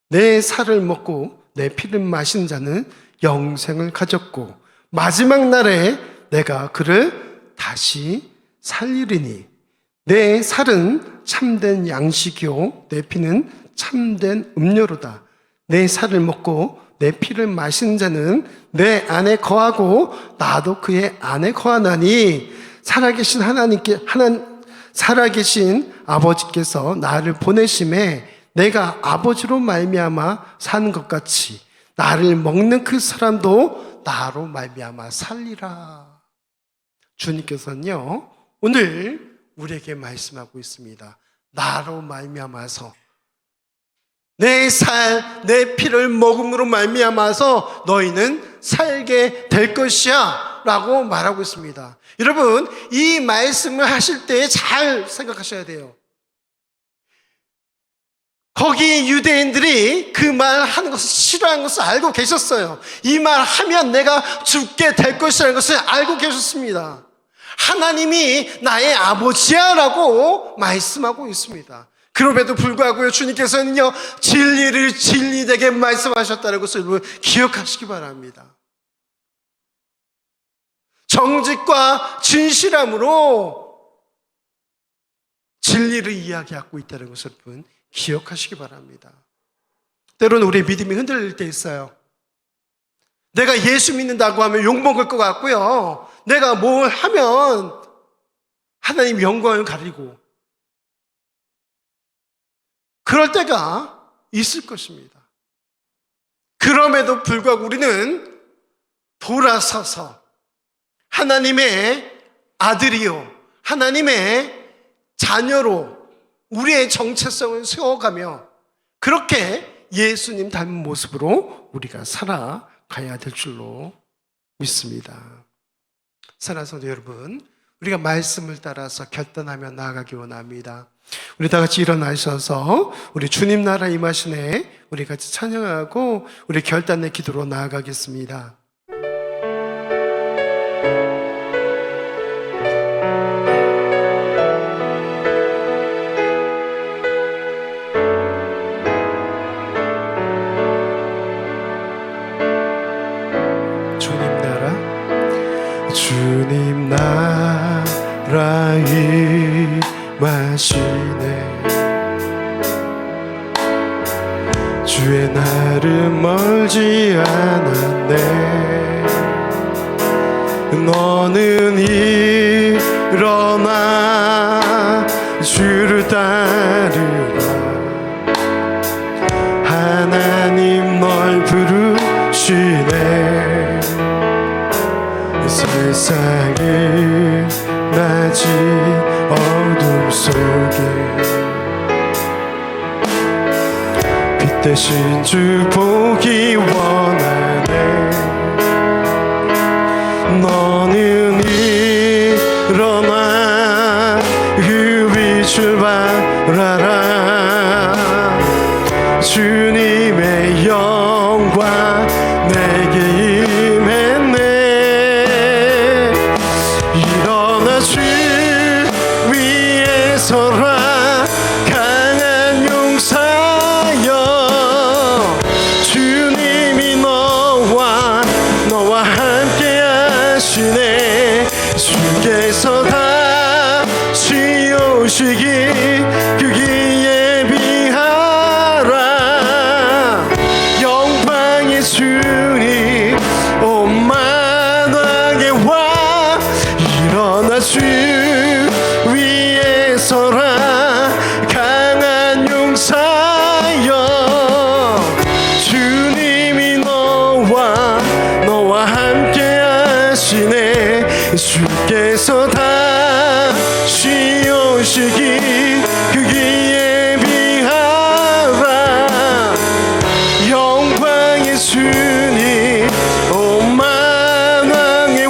내 살을 먹고 내 피를 마신 자는 영생을 가졌고 마지막 날에 내가 그를 다시 살리리니 내 살은 참된 양식이요 내 피는 참된 음료로다. 내 살을 먹고 내 피를 마신 자는 내 안에 거하고 나도 그의 안에 거하나니 살아계신 아버지께서 나를 보내심에 내가 아버지로 말미암아 사는 것 같이 나를 먹는 그 사람도 나로 말미암아 살리라. 주님께서는요 오늘 우리에게 말씀하고 있습니다. 나로 말미암아서 내 피를 먹음으로 말미암아서 너희는 살게 될 것이야 라고 말하고 있습니다. 여러분, 이 말씀을 하실 때 잘 생각하셔야 돼요. 거기 유대인들이 그 말 하는 것을 싫어하는 것을 알고 계셨어요. 이 말 하면 내가 죽게 될 것이라는 것을 알고 계셨습니다. 하나님이 나의 아버지야 라고 말씀하고 있습니다. 그럼에도 불구하고 주님께서는요, 진리를 진리되게 말씀하셨다는 것을 기억하시기 바랍니다. 정직과 진실함으로 진리를 이야기하고 있다는 것을 기억하시기 바랍니다. 때로는 우리의 믿음이 흔들릴 때 있어요. 내가 예수 믿는다고 하면 욕먹을 것 같고요, 내가 뭘 하면 하나님 영광을 가리고 그럴 때가 있을 것입니다. 그럼에도 불구하고 우리는 돌아서서 하나님의 아들이요, 하나님의 자녀로 우리의 정체성을 세워가며 그렇게 예수님 닮은 모습으로 우리가 살아가야 될 줄로 믿습니다. 사랑하는 성도 여러분, 우리가 말씀을 따라서 결단하며 나아가기 원합니다. 우리 다 같이 일어나셔서 우리 주님 나라 임하시네 우리 같이 찬양하고 우리 결단의 기도로 나아가겠습니다. 주님 나라 임하시네 주의 날은 멀지 않았네 너는 일어나 주를 따르라 하나님 널 부르시네 세상의 낮이 어둠 속에 빛 대신 주 보기 원하네 너는 일어나 그 빛을 발하라 주님의 영광 내게 임했네 서라 강한 용사여 주님이 너와 함께 하시네 주께서 다시 오시기 그기에 비하라 영광의 주님 오만하게 와 일어나 주 서라 강한 용사여 주님이 너와 함께 하시네 주께서 다시 오시기 그기에 비하라 영광의 주님 오만왕의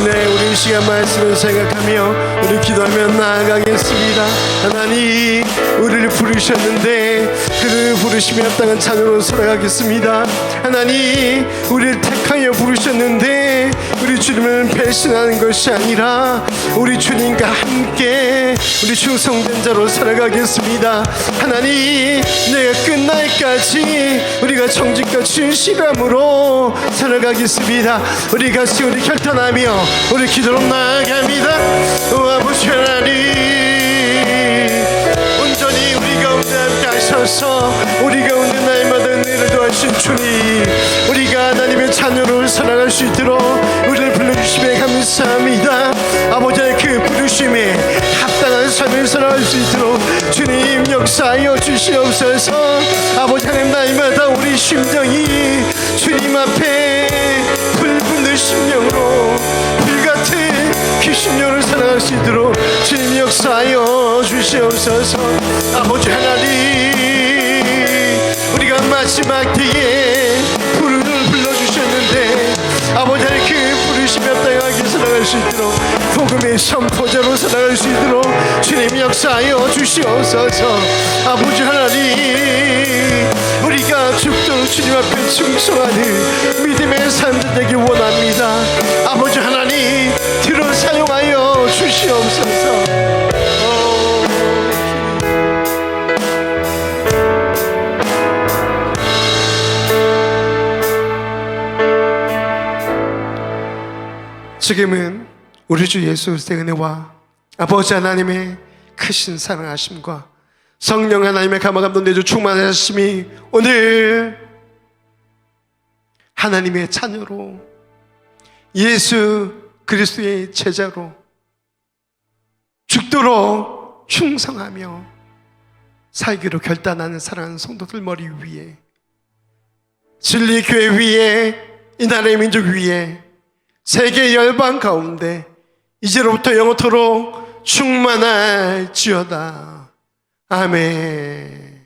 네, 우리 이 시간 말씀을 생각하며 우리 기도하며 나아가겠습니다. 하나님 우리를 부르셨는데 그를 부르시며 땅은 찬으로 살아가겠습니다. 하나님 우리를 택하여 부르셨는데 우리 주님을 배신하는 것이 아니라 우리 주님과 함께 우리 충성된 자로 살아가겠습니다. 하나님 내가 끝날까지 우리가 정직과 진실함으로 살아가겠습니다. 우리 같이 우리 결단하며 우리 기도로 나아갑니다. 아버지 하나님 온전히 우리 가운데 함께 하셔서 우리 가운데 날마다 은혜를 더하신 주님 우리가 하나님의 자녀로 살아갈 수 있도록 우리를 불러주심에 감사합니다. 아버지의 그 부르심에 합당한 삶을 살아갈 수 있도록 주님 역사하여 주시옵소서. 아버지 하나님 날마다 우리 심정이 주님 앞에 불붙는 심령으로 불같은 귀신 영을 사랑할 수 있도록 주님 역사하여 주시옵소서. 아버지 하나님, 우리가 마지막 때에 불을 불러주셨는데 아버지 하나님 그 부르심에 합당하게 살아갈 수 있도록 복음의 선포자로 살아갈 수 있도록 주님 역사하여 주시옵소서. 아버지 하나님, 우리가 죽도록 주님 앞에 충성하는 믿음의 삶들 되기 원합니다. 아버지 하나님, 들어 사용하여 주시옵소서. 지금은 우리 주 예수 그리스도의 은혜와 아버지 하나님의 크신 사랑하심과 성령 하나님의 감화감동 내주 충만하심이 오늘 하나님의 자녀로 예수 그리스도의 제자로 죽도록 충성하며 살기로 결단하는 사랑하는 성도들 머리 위에, 진리 교회 위에, 이 나라의 민족 위에, 세계 열방 가운데 이제로부터 영원토록 충만할지어다. 아멘.